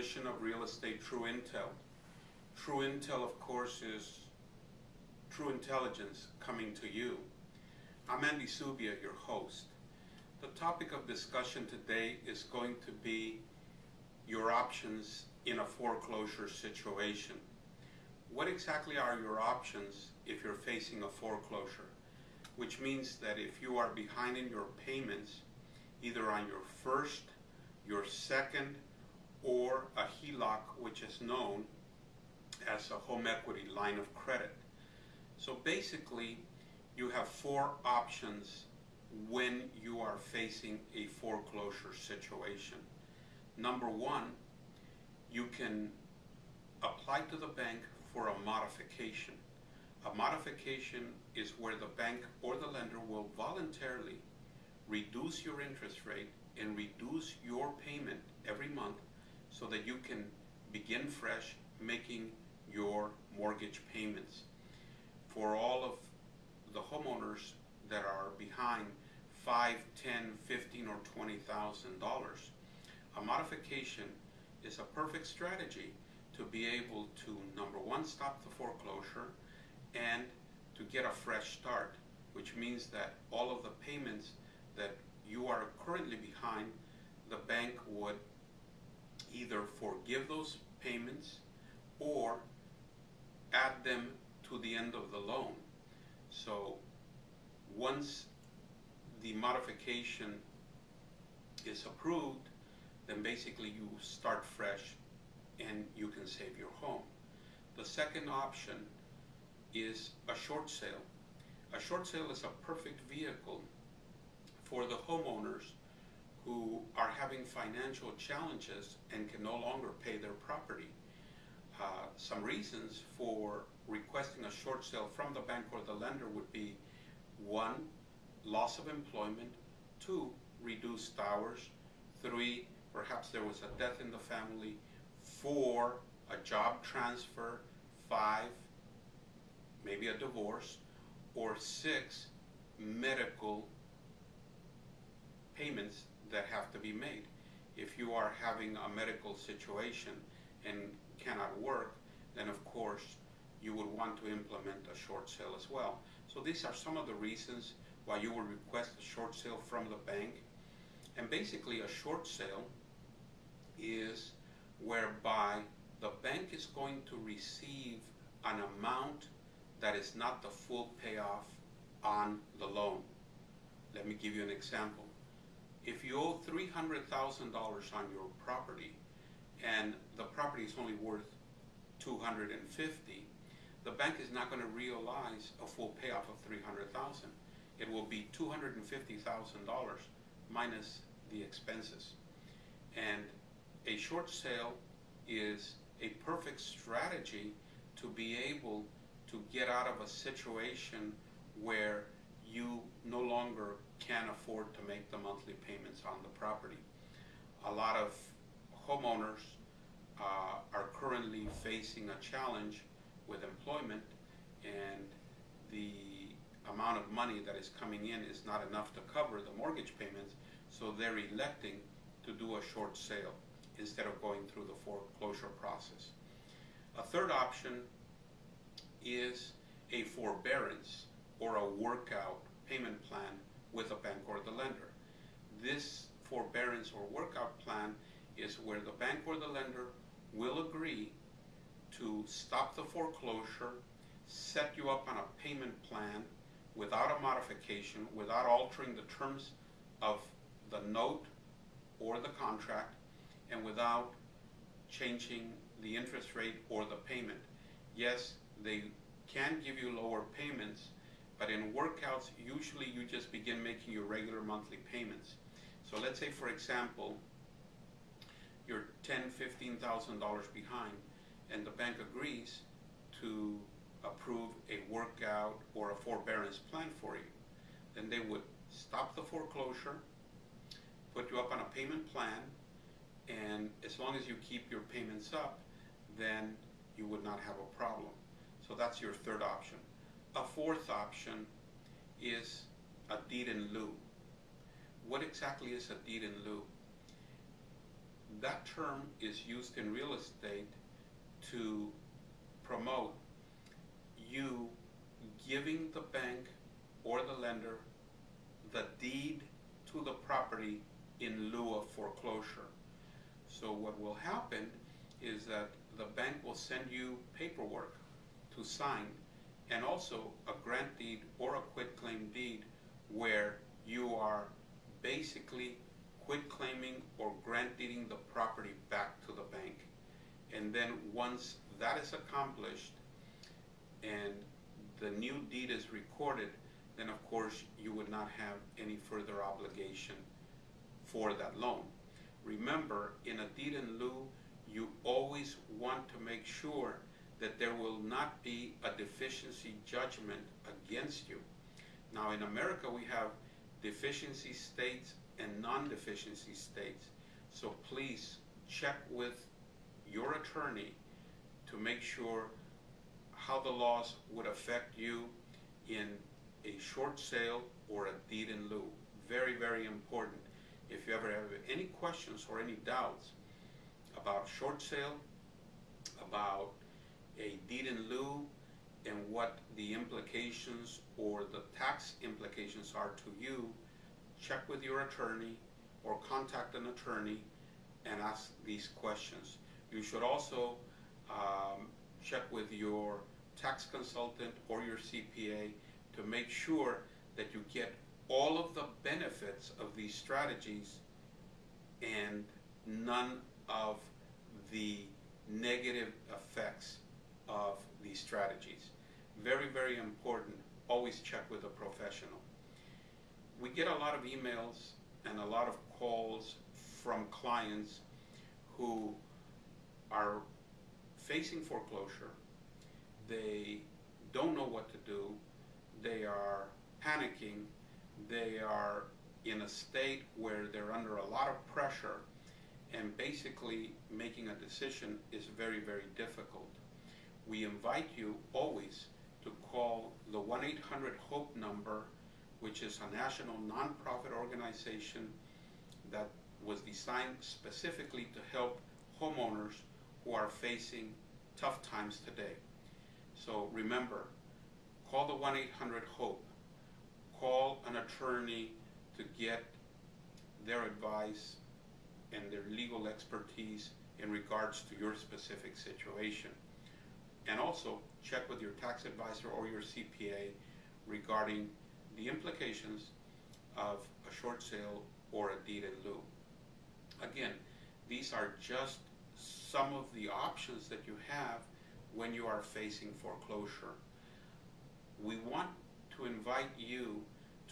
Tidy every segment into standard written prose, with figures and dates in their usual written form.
edition of Real Estate True Intel. True Intel, of course, is true intelligence coming to you. I'm Andy Zubia, your host. The topic of discussion today is going to be your options in a foreclosure situation. What exactly are your options if you're facing a foreclosure? Which means that if you are behind in your payments, either on your first, your second, or a HELOC, which is known as a home equity line of credit. So basically, you have four options when you are facing a foreclosure situation. Number one, you can apply to the bank for a modification. A modification is where the bank or the lender will voluntarily reduce your interest rate and reduce your payment every month so that you can begin fresh making your mortgage payments. For all of the homeowners that are behind $5, $10, $15, or $20,000, a modification is a perfect strategy to be able to, number one, stop the foreclosure and to get a fresh start, which means that all of the payments that you are currently behind, the bank would either forgive those payments or add them to the end of the loan. So once the modification is approved, then basically you start fresh and you can save your home. The second option is a short sale. A short sale is a perfect vehicle for the homeowners who are having financial challenges and can no longer pay their property. Some reasons for requesting a short sale from the bank or the lender would be: one, loss of employment; two, reduced hours; three, perhaps there was a death in the family; four, a job transfer; five, maybe a divorce; or six, medical payments that have to be made. If you are having a medical situation and cannot work, then of course you would want to implement a short sale as well. So these are some of the reasons why you would request a short sale from the bank. And basically a short sale is whereby the bank is going to receive an amount that is not the full payoff on the loan. Let me give you an example. If you owe $300,000 on your property and the property is only worth $250,000, the bank is not going to realize a full payoff of $300,000. It will be $250,000 minus the expenses. And a short sale is a perfect strategy to be able to get out of a situation where you no longer can afford to make the monthly payments on the property. A lot of homeowners are currently facing a challenge with employment, and the amount of money that is coming in is not enough to cover the mortgage payments, so they're electing to do a short sale instead of going through the foreclosure process. A third option is a forbearance or a workout payment plan with a bank or the lender. This forbearance or workout plan is where the bank or the lender will agree to stop the foreclosure, set you up on a payment plan without a modification, without altering the terms of the note or the contract, and without changing the interest rate or the payment. Yes, they can give you lower payments, but in workouts, usually you just begin making your regular monthly payments. So let's say, for example, you're $10,000, $15,000 behind, and the bank agrees to approve a workout or a forbearance plan for you. Then they would stop the foreclosure, put you up on a payment plan, and as long as you keep your payments up, then you would not have a problem. So that's your third option. A fourth option is a deed in lieu. What exactly is a deed in lieu? That term is used in real estate to promote you giving the bank or the lender the deed to the property in lieu of foreclosure. So what will happen is that the bank will send you paperwork to sign, and also a grant deed or a quitclaim deed where you are basically quitclaiming or grant deeding the property back to the bank. And then once that is accomplished and the new deed is recorded, then of course you would not have any further obligation for that loan. Remember, in a deed in lieu, you always want to make sure that there will not be a deficiency judgment against you. Now in America we have deficiency states and non-deficiency states, so please check with your attorney to make sure how the laws would affect you in a short sale or a deed in lieu. Very, very important. If you ever have any questions or any doubts about short sale, about a deed in lieu, and what the implications or the tax implications are to you, check with your attorney or contact an attorney and ask these questions. You should also check with your tax consultant or your CPA to make sure that you get all of the benefits of these strategies and none of the negative effects of these strategies. Very, very important. Always check with a professional. We get a lot of emails and a lot of calls from clients who are facing foreclosure. They don't know what to do. They are panicking. They are in a state where they're under a lot of pressure, and basically making a decision is very, very difficult. We invite you always to call the 1-800-HOPE number, which is a national nonprofit organization that was designed specifically to help homeowners who are facing tough times today. So remember, call the 1-800-HOPE. Call an attorney to get their advice and their legal expertise in regards to your specific situation. And also check with your tax advisor or your CPA regarding the implications of a short sale or a deed in lieu. Again, these are just some of the options that you have when you are facing foreclosure. We want to invite you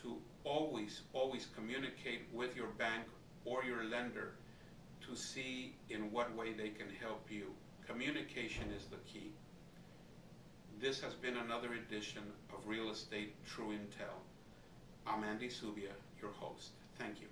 to always communicate with your bank or your lender to see in what way they can help you. Communication is the key. This has been another edition of Real Estate True Intel. I'm Andy Zubia, your host. Thank you.